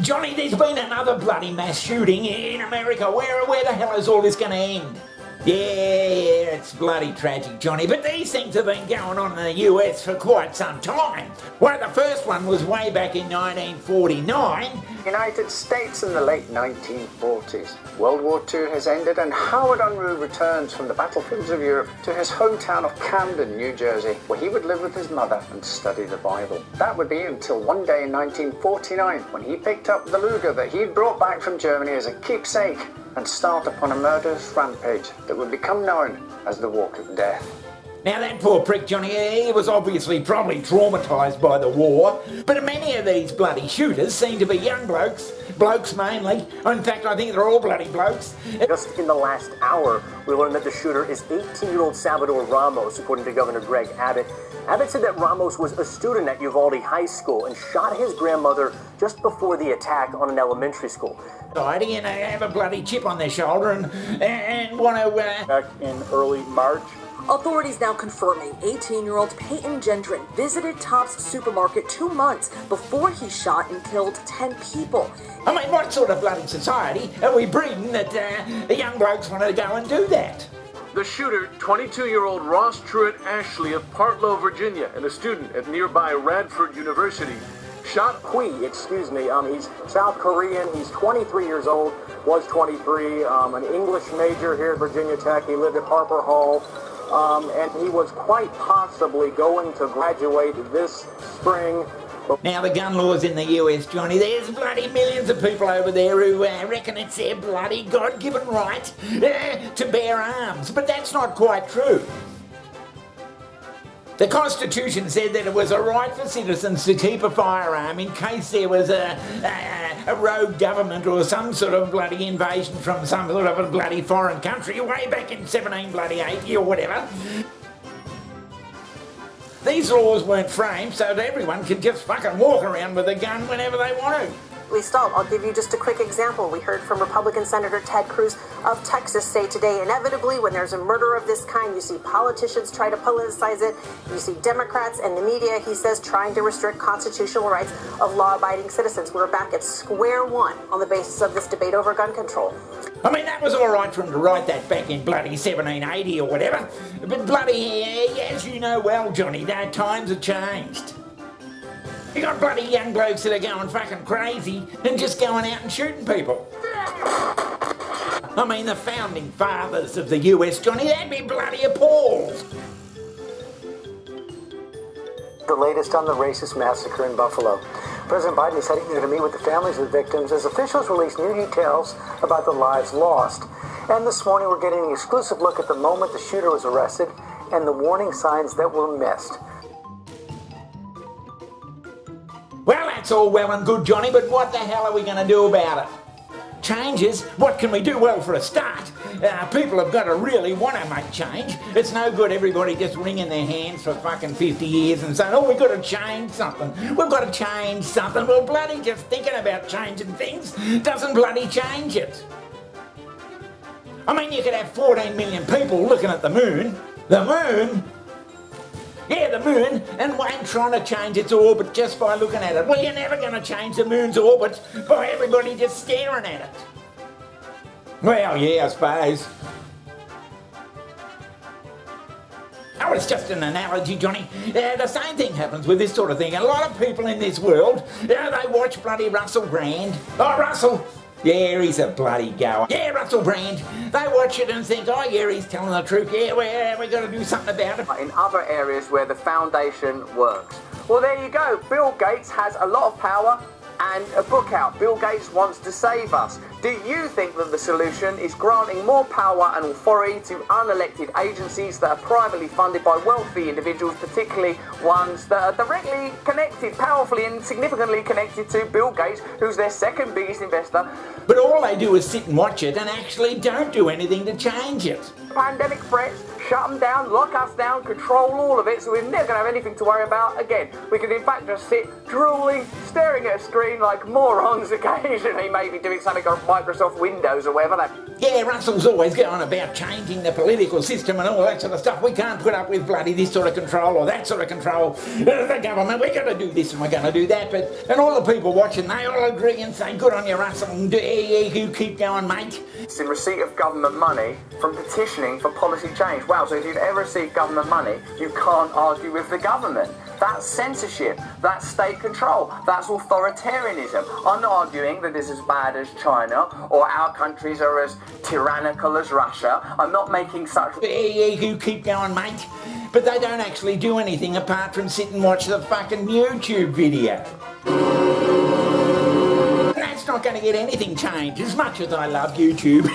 Johnny, there's been another bloody mass shooting in America. Where the hell is all this going to end? Yeah, it's bloody tragic, Johnny, but these things have been going on in the US for quite some time. Well, the first one was way back in 1949. United States in the late 1940s. World War II has ended and Howard Unruh returns from the battlefields of Europe to his hometown of Camden, New Jersey, where he would live with his mother and study the Bible. That would be until one day in 1949 when he picked up the Luger that he'd brought back from Germany as a keepsake and start upon a murderous rampage that would become known as the Walk of Death. Now that poor prick, Johnny, he was obviously probably traumatised by the war, but many of these bloody shooters seem to be young blokes mainly. In fact, I think they're all bloody blokes. Just in the last hour, we learned that the shooter is 18-year-old Salvador Ramos, according to Governor Greg Abbott. Abbott said that Ramos was a student at Uvalde High School and shot his grandmother just before the attack on an elementary school. And they have a bloody chip on their shoulder and want to... Back in early March. Authorities now confirming 18-year-old Peyton Gendron visited Tops Supermarket 2 months before he shot and killed 10 people. I mean, what sort of bloody society are we breeding that the young blokes want to go and do that? The shooter, 22-year-old Ross Truett Ashley of Partlow, Virginia, and a student at nearby Radford University, shot He's South Korean. He's 23 years old, was 23, an English major here at Virginia Tech. He lived at Harper Hall, and he was quite possibly going to graduate this spring. Now, the gun laws in the US, Johnny, there's bloody millions of people over there who reckon it's their bloody God-given right to bear arms, but that's not quite true. The Constitution said that it was a right for citizens to keep a firearm in case there was a rogue government or some sort of bloody invasion from some sort of a bloody foreign country way back in 1780 or whatever. These laws weren't framed so that everyone could just fucking walk around with a gun whenever they want to. I'll give you just a quick example. We heard from Republican Senator Ted Cruz of Texas say today, inevitably, when there's a murder of this kind, you see politicians try to politicize it. You see Democrats and the media, he says, trying to restrict constitutional rights of law-abiding citizens. We're back at square one on the basis of this debate over gun control. I mean, that was all right for him to write that back in bloody 1780 or whatever. But bloody, as you know well, Johnny, that times have changed. You got bloody young blokes that are going fucking crazy and just going out and shooting people. I mean, the founding fathers of the US, Johnny, they'd be bloody appalled. The latest on the racist massacre in Buffalo. President Biden is heading there to meet with the families of the victims as officials release new details about the lives lost. And this morning we're getting an exclusive look at the moment the shooter was arrested and the warning signs that were missed. Well, that's all well and good, Johnny, but what the hell are we going to do about it? Changes? What can we do? Well, for a start, people have got to really want to make change. It's no good everybody just wringing their hands for fucking 50 years and saying, oh, we've got to change something. We've got to change something. Well, bloody just thinking about changing things doesn't bloody change it. I mean, you could have 14 million people looking at the moon. The moon? Yeah, the moon, and trying to change its orbit just by looking at it. Well, you're never going to change the moon's orbit by everybody just staring at it. Well, yeah, I suppose. Oh, it's just an analogy, Johnny. The same thing happens with this sort of thing. A lot of people in this world, they watch bloody Russell Brand. Oh, Russell! Yeah, he's a bloody goer. Yeah, Russell Brand. They watch it and think, oh yeah, he's telling the truth. Yeah, we got to do something about it. In other areas where the foundation works. Well, there you go. Bill Gates has a lot of power and a book out. Bill Gates wants to save us. Do you think that the solution is granting more power and authority to unelected agencies that are privately funded by wealthy individuals, particularly ones that are directly connected, powerfully and significantly connected to Bill Gates, who's their second biggest investor? But all they do is sit and watch it and actually don't do anything to change it. Pandemic threats, shut them down, lock us down, control all of it, so we're never going to have anything to worry about again. We could in fact just sit drooling, staring at a screen like morons occasionally, maybe doing something on Microsoft Windows or whatever. Yeah, Russell's always going on about changing the political system and all that sort of stuff. We can't put up with bloody this sort of control or that sort of control. The government, we're going to do this and we're going to do that. And all the people watching, they all agree and say, good on you, Russell, and you keep going, mate. It's in receipt of government money from petitioning for policy change. Wow, so if you've ever received government money, you can't argue with the government. That's censorship, that's state control, that's authoritarianism. I'm not arguing that it's as bad as China or our countries are as tyrannical as Russia. I'm not making such... You keep going, mate. But they don't actually do anything apart from sit and watch the fucking YouTube video. That's not going to get anything changed, as much as I love YouTube.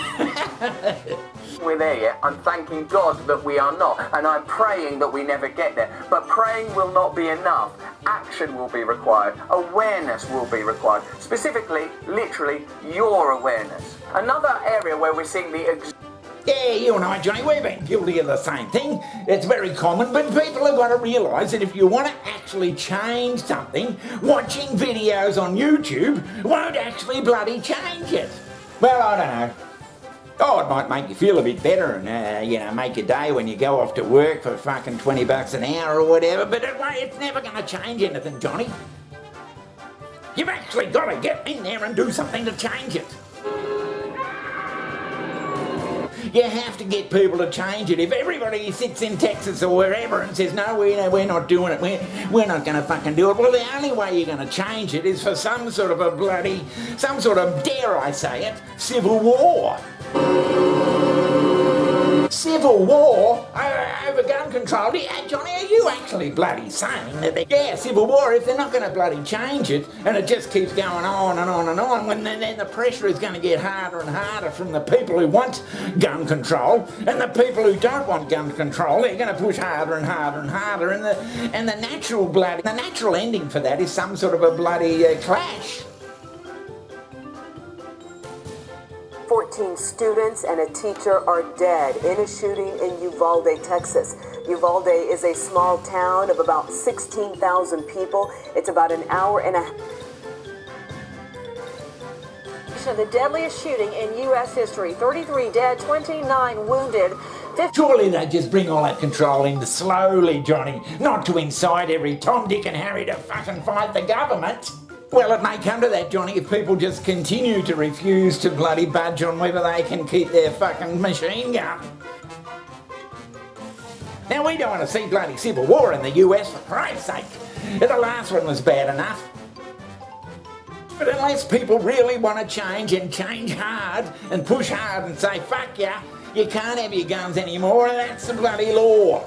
We're there yet. I'm thanking God that we are not, and I'm praying that we never get there. But praying will not be enough. Action will be required. Awareness will be required. Specifically, literally, your awareness. Another area where we're seeing the... Yeah, you and I, Johnny, we've been guilty of the same thing. It's very common, but people have got to realise that if you want to actually change something, watching videos on YouTube won't actually bloody change it. Well, I don't know. Oh, it might make you feel a bit better and, make your day when you go off to work for fucking $20 an hour or whatever, but it's never going to change anything, Johnny. You've actually got to get in there and do something to change it. You have to get people to change it. If everybody sits in Texas or wherever and says, no, we're not doing it, we're not going to fucking do it, well, the only way you're going to change it is for some sort of dare I say it, civil war. Civil war over gun control. Johnny, are you actually bloody saying that civil war, if they're not going to bloody change it and it just keeps going on and on and on, then the pressure is going to get harder and harder from the people who want gun control, and the people who don't want gun control, they're going to push harder and harder and harder, and the natural ending for that is some sort of a bloody clash. 14 students and a teacher are dead in a shooting in Uvalde, Texas. Uvalde is a small town of about 16,000 people. It's about an hour and a half. The deadliest shooting in U.S. history. 33 dead, 29 wounded. Surely they just bring all that control in slowly, Johnny, not to incite every Tom, Dick and Harry to fucking fight the government. Well, it may come to that, Johnny, if people just continue to refuse to bloody budge on whether they can keep their fucking machine gun. Now, we don't want to see bloody civil war in the US, for Christ's sake. The last one was bad enough. But unless people really want to change and change hard and push hard and say, fuck ya, you can't have your guns anymore, that's the bloody law.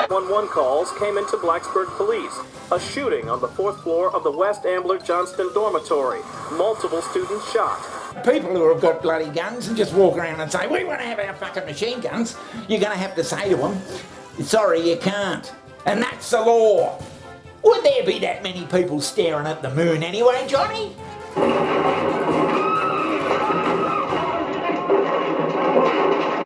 911 calls came into Blacksburg police. A shooting on the 4th floor of the West Ambler Johnston dormitory. Multiple students shot. People who have got bloody guns and just walk around and say, we want to have our fucking machine guns, you're going to have to say to them, sorry, you can't. And that's the law. Would there be that many people staring at the moon anyway, Johnny?